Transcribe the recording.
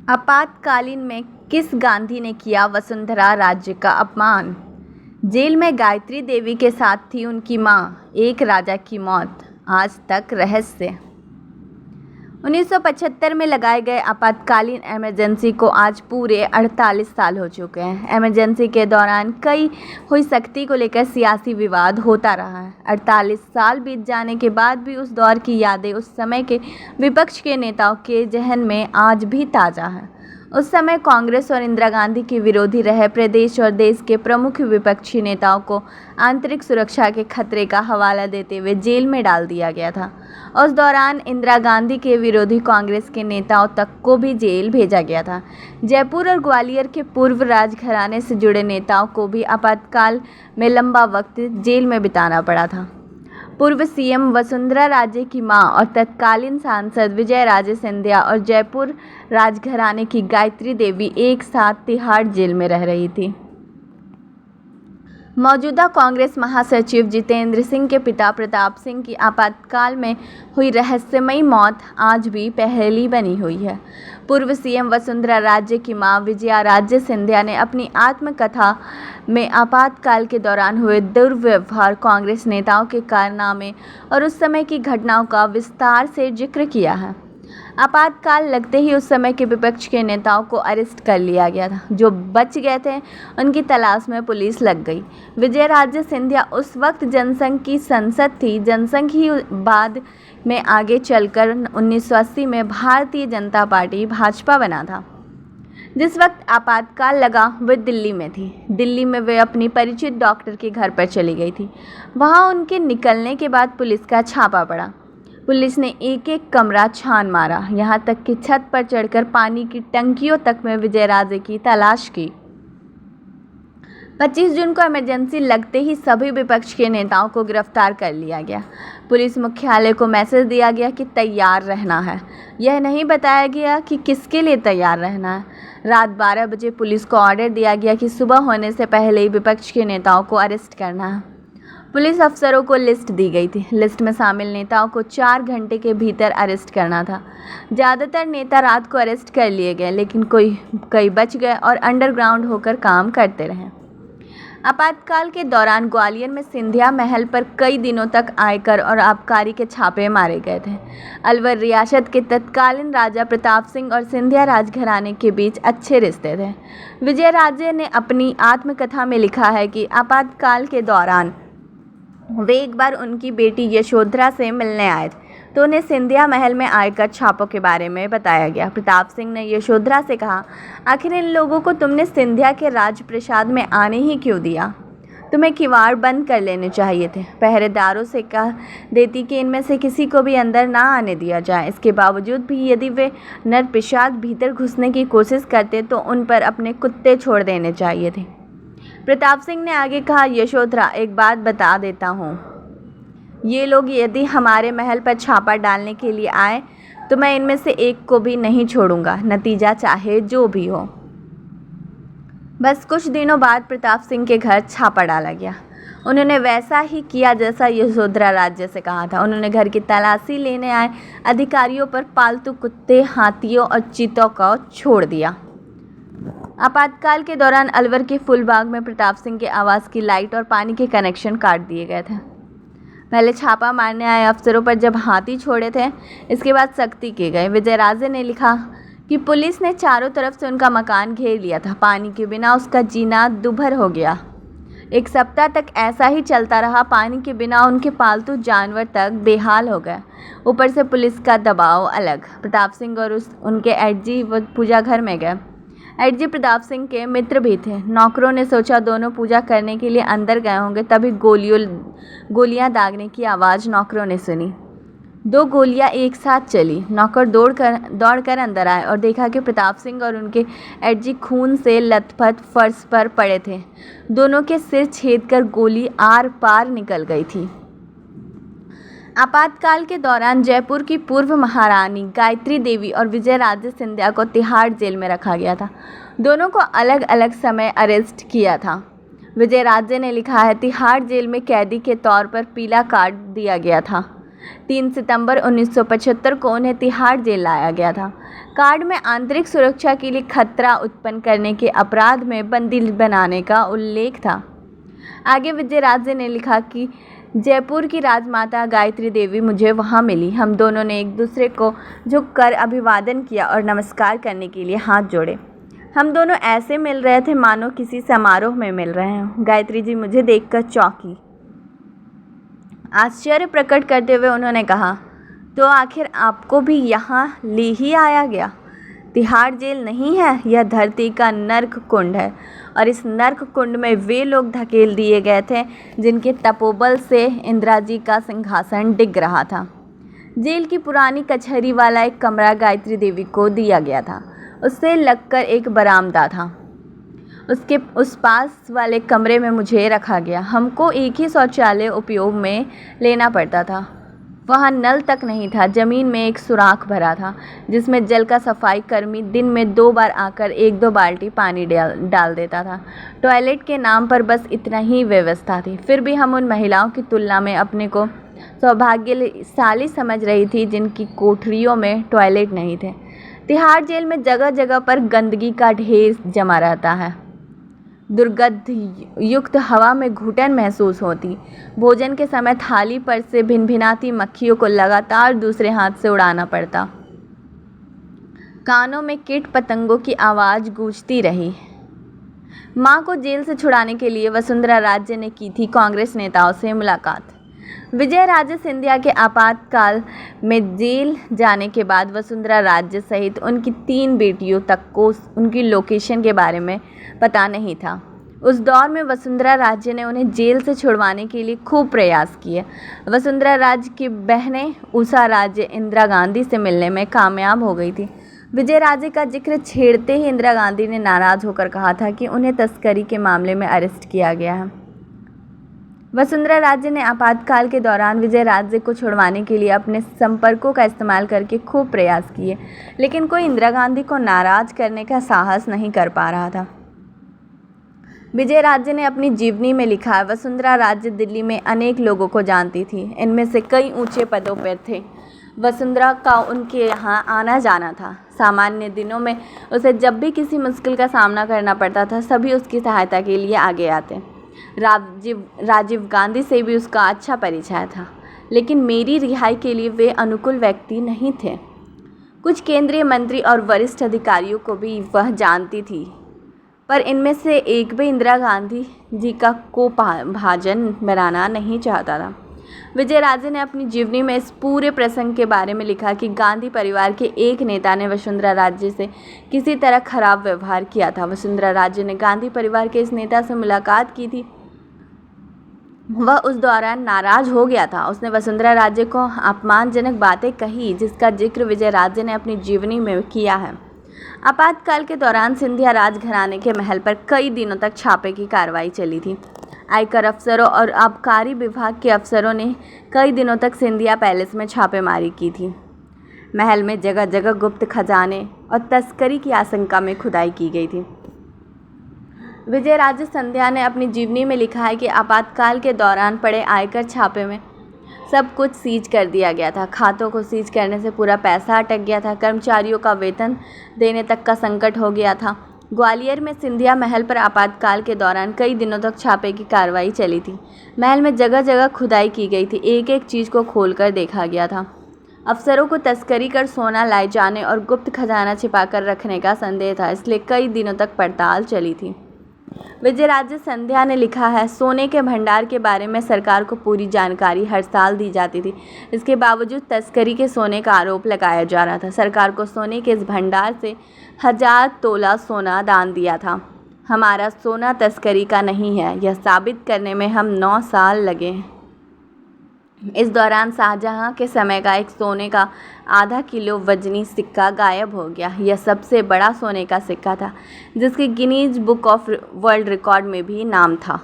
आपातकालीन में किस गांधी ने किया वसुंधरा राज्य का अपमान? जेल में गायत्री देवी के साथ थी उनकी मां, एक राजा की मौत आज तक रहस्य। 1975 में लगाए गए आपातकालीन इमरजेंसी को आज पूरे 48 साल हो चुके हैं। इमरजेंसी के दौरान कई हुई सख्ती को लेकर सियासी विवाद होता रहा है। 48 साल बीत जाने के बाद भी उस दौर की यादें उस समय के विपक्ष के नेताओं के जहन में आज भी ताज़ा हैं। उस समय कांग्रेस और इंदिरा गांधी के विरोधी रहे प्रदेश और देश के प्रमुख विपक्षी नेताओं को आंतरिक सुरक्षा के खतरे का हवाला देते हुए जेल में डाल दिया गया था। उस दौरान इंदिरा गांधी के विरोधी कांग्रेस के नेताओं तक को भी जेल भेजा गया था। जयपुर और ग्वालियर के पूर्व राजघराने से जुड़े नेताओं को भी आपातकाल में लंबा वक्त जेल में बिताना पड़ा था। पूर्व सीएम वसुंधरा राजे की मां और तत्कालीन सांसद विजय राजे सिंधिया और जयपुर राजघराने की गायत्री देवी एक साथ तिहाड़ जेल में रह रही थी। मौजूदा कांग्रेस महासचिव जितेंद्र सिंह के पिता प्रताप सिंह की आपातकाल में हुई रहस्यमयी मौत आज भी पहेली बनी हुई है। पूर्व सीएम वसुंधरा राजे की मां विजया राजे सिंधिया ने अपनी आत्मकथा में आपातकाल के दौरान हुए दुर्व्यवहार, कांग्रेस नेताओं के कारनामे और उस समय की घटनाओं का विस्तार से जिक्र किया है। आपातकाल लगते ही उस समय के विपक्ष के नेताओं को अरेस्ट कर लिया गया था। जो बच गए थे उनकी तलाश में पुलिस लग गई। विजय राजे सिंधिया उस वक्त जनसंघ की सांसद थी। जनसंघ ही बाद में आगे चलकर 1980 में भारतीय जनता पार्टी भाजपा बना था। जिस वक्त आपातकाल लगा वे दिल्ली में थी। दिल्ली में वे अपनी परिचित डॉक्टर के घर पर चली गई थी। वहां उनके निकलने के बाद पुलिस का छापा पड़ा। पुलिस ने एक एक कमरा छान मारा, यहाँ तक कि छत पर चढ़कर पानी की टंकियों तक में विजय राजे की तलाश की। 25 जून को इमरजेंसी लगते ही सभी विपक्ष के नेताओं को गिरफ्तार कर लिया गया। पुलिस मुख्यालय को मैसेज दिया गया कि तैयार रहना है। यह नहीं बताया गया कि किसके लिए तैयार रहना है। रात 12 बजे पुलिस को ऑर्डर दिया गया कि सुबह होने से पहले ही विपक्ष के नेताओं को अरेस्ट करना है। पुलिस अफसरों को लिस्ट दी गई थी। लिस्ट में शामिल नेताओं को 4 घंटे के भीतर अरेस्ट करना था। ज़्यादातर नेता रात को अरेस्ट कर लिए गए, लेकिन कई बच गए और अंडरग्राउंड होकर काम करते रहे। आपातकाल के दौरान ग्वालियर में सिंधिया महल पर कई दिनों तक आयकर और आबकारी के छापे मारे गए थे। अलवर रियासत के तत्कालीन राजा प्रताप सिंह और सिंधिया राजघराने के बीच अच्छे रिश्ते थे। विजय राजे ने अपनी आत्मकथा में लिखा है कि आपातकाल के दौरान वे एक बार उनकी बेटी यशोधरा से मिलने आए तो उन्हें सिंधिया महल में आयकर छापों के बारे में बताया गया। प्रताप सिंह ने यशोधरा से कहा, आखिर इन लोगों को तुमने सिंधिया के राजप्रासाद में आने ही क्यों दिया? तुम्हें किवाड़ बंद कर लेने चाहिए थे। पहरेदारों से कह देती कि इनमें से किसी को भी अंदर ना आने दिया जाए। इसके बावजूद भी यदि वे नरपिशाच भीतर घुसने की कोशिश करते तो उन पर अपने कुत्ते छोड़ देने चाहिए थे। प्रताप सिंह ने आगे कहा, यशोधरा एक बात बता देता हूँ, ये लोग यदि हमारे महल पर छापा डालने के लिए आए तो मैं इनमें से एक को भी नहीं छोड़ूंगा, नतीजा चाहे जो भी हो। बस कुछ दिनों बाद प्रताप सिंह के घर छापा डाला गया। उन्होंने वैसा ही किया जैसा यशोधरा राजे से कहा था। उन्होंने घर की तलाशी लेने आए अधिकारियों पर पालतू कुत्ते, हाथियों और चीतों को छोड़ दिया। आपातकाल के दौरान अलवर के फूलबाग में प्रताप सिंह के आवास की लाइट और पानी के कनेक्शन काट दिए गए थे। पहले छापा मारने आए अफसरों पर जब हाथी छोड़े थे, इसके बाद सख्ती की गई। विजय राजे ने लिखा कि पुलिस ने चारों तरफ से उनका मकान घेर लिया था। पानी के बिना उसका जीना दूभर हो गया। 1 सप्ताह तक ऐसा ही चलता रहा। पानी के बिना उनके पालतू जानवर तक बेहाल हो गए। ऊपर से पुलिस का दबाव अलग। प्रताप सिंह और उनके एडजी वो पूजा घर में गए। एडजी प्रताप सिंह के मित्र भी थे। नौकरों ने सोचा दोनों पूजा करने के लिए अंदर गए होंगे, तभी गोलियां दागने की आवाज़ नौकरों ने सुनी। 2 गोलियां एक साथ चली। नौकर दौड़कर अंदर आए और देखा कि प्रताप सिंह और उनके एडजी खून से लथपथ फर्श पर पड़े थे। दोनों के सिर छेद कर गोली आर पार निकल गई थी। आपातकाल के दौरान जयपुर की पूर्व महारानी गायत्री देवी और विजय राजे सिंधिया को तिहाड़ जेल में रखा गया था। दोनों को अलग अलग समय अरेस्ट किया था। विजय राजे ने लिखा है, तिहाड़ जेल में कैदी के तौर पर पीला कार्ड दिया गया था। 3 सितंबर 1975 को उन्हें तिहाड़ जेल लाया गया था। कार्ड में आंतरिक सुरक्षा के लिए खतरा उत्पन्न करने के अपराध में बंदी बनाने का उल्लेख था। आगे विजयराजे ने लिखा कि जयपुर की राजमाता गायत्री देवी मुझे वहां मिली। हम दोनों ने एक दूसरे को झुककर अभिवादन किया और नमस्कार करने के लिए हाथ जोड़े। हम दोनों ऐसे मिल रहे थे मानो किसी समारोह में मिल रहे हों। गायत्री जी मुझे देखकर चौंकी। आश्चर्य प्रकट करते हुए उन्होंने कहा, तो आखिर आपको भी यहाँ ले ही आया गया? तिहाड़ जेल नहीं है, यह धरती का नर्क कुंड है और इस नर्क कुंड में वे लोग धकेल दिए गए थे जिनके तपोबल से इंदिरा जी का सिंहासन डिग रहा था। जेल की पुरानी कचहरी वाला एक कमरा गायत्री देवी को दिया गया था। उससे लगकर एक बरामदा था। उसके उस पास वाले कमरे में मुझे रखा गया। हमको एक ही शौचालय उपयोग में लेना पड़ता था। वहाँ नल तक नहीं था। ज़मीन में एक सुराख भरा था जिसमें जल का सफाई कर्मी दिन में 2 बार आकर 1-2 बाल्टी पानी डाल देता था। टॉयलेट के नाम पर बस इतना ही व्यवस्था थी। फिर भी हम उन महिलाओं की तुलना में अपने को सौभाग्यशाली समझ रही थी जिनकी कोठरियों में टॉयलेट नहीं थे। तिहाड़ जेल में जगह जगह पर गंदगी का ढेर जमा रहता है। दुर्गंध युक्त हवा में घुटन महसूस होती। भोजन के समय थाली पर से भिनभिनाती मक्खियों को लगातार दूसरे हाथ से उड़ाना पड़ता। कानों में कीट पतंगों की आवाज़ गूंजती रही। मां को जेल से छुड़ाने के लिए वसुंधरा राजे ने की थी कांग्रेस नेताओं से मुलाकात। विजयराजे सिंधिया के आपातकाल में जेल जाने के बाद वसुंधरा राजे सहित उनकी 3 बेटियों तक को उनकी लोकेशन के बारे में पता नहीं था। उस दौर में वसुंधरा राजे ने उन्हें जेल से छुड़वाने के लिए खूब प्रयास किए। वसुंधरा राजे की बहनें उषा राजे इंदिरा गांधी से मिलने में कामयाब हो गई थी। विजयराजे का जिक्र छेड़ते ही इंदिरा गांधी ने नाराज होकर कहा था कि उन्हें तस्करी के मामले में अरेस्ट किया गया है। वसुंधरा राजे ने आपातकाल के दौरान विजयराजे को छुड़वाने के लिए अपने संपर्कों का इस्तेमाल करके खूब प्रयास किए, लेकिन कोई इंदिरा गांधी को नाराज करने का साहस नहीं कर पा रहा था। विजयराजे ने अपनी जीवनी में लिखा है, वसुंधरा राजे दिल्ली में अनेक लोगों को जानती थी। इनमें से कई ऊंचे पदों पर थे। वसुंधरा का उनके यहाँ आना जाना था। सामान्य दिनों में उसे जब भी किसी मुश्किल का सामना करना पड़ता था, सभी उसकी सहायता के लिए आगे आते। राजीव गांधी से भी उसका अच्छा परिचय था, लेकिन मेरी रिहाई के लिए वे अनुकूल व्यक्ति नहीं थे। कुछ केंद्रीय मंत्री और वरिष्ठ अधिकारियों को भी वह जानती थी, पर इनमें से एक भी इंदिरा गांधी जी का भाजन बनाना नहीं चाहता था। विजयराजे ने अपनी जीवनी में इस पूरे प्रसंग के बारे में लिखा कि गांधी परिवार के एक नेता ने वसुंधरा राजे से किसी तरह खराब व्यवहार किया था। वसुंधरा राजे ने गांधी परिवार के इस नेता से मुलाकात की थी। वह उस दौरान नाराज हो गया था। उसने वसुंधरा राजे को अपमानजनक बातें कही, जिसका जिक्र विजयराजे ने अपनी जीवनी में किया है। आपातकाल के दौरान सिंधिया राजघराने के महल पर कई दिनों तक छापे की कार्रवाई चली थी। आयकर अफसरों और आबकारी विभाग के अफसरों ने कई दिनों तक सिंधिया पैलेस में छापेमारी की थी। महल में जगह जगह गुप्त खजाने और तस्करी की आशंका में खुदाई की गई थी। विजयराजे सिंधिया ने अपनी जीवनी में लिखा है कि आपातकाल के दौरान पड़े आयकर छापे में सब कुछ सीज कर दिया गया था। खातों को सीज करने से पूरा पैसा अटक गया था। कर्मचारियों का वेतन देने तक का संकट हो गया था। ग्वालियर में सिंधिया महल पर आपातकाल के दौरान कई दिनों तक छापे की कार्रवाई चली थी। महल में जगह जगह खुदाई की गई थी। एक एक चीज़ को खोलकर देखा गया था। अफसरों को तस्करी कर सोना लाए जाने और गुप्त खजाना छिपाकर रखने का संदेह था, इसलिए कई दिनों तक पड़ताल चली थी। विजयराजे सिंधिया ने लिखा है, सोने के भंडार के बारे में सरकार को पूरी जानकारी हर साल दी जाती थी। इसके बावजूद तस्करी के सोने का आरोप लगाया जा रहा था। सरकार को सोने के इस भंडार से 1000 तोला सोना दान दिया था। हमारा सोना तस्करी का नहीं है, यह साबित करने में हम 9 साल लगे हैं। इस दौरान शाहजहां के समय का एक सोने का आधा किलो वजनी सिक्का गायब हो गया। यह सबसे बड़ा सोने का सिक्का था, जिसके Guinness book of world record में भी नाम था।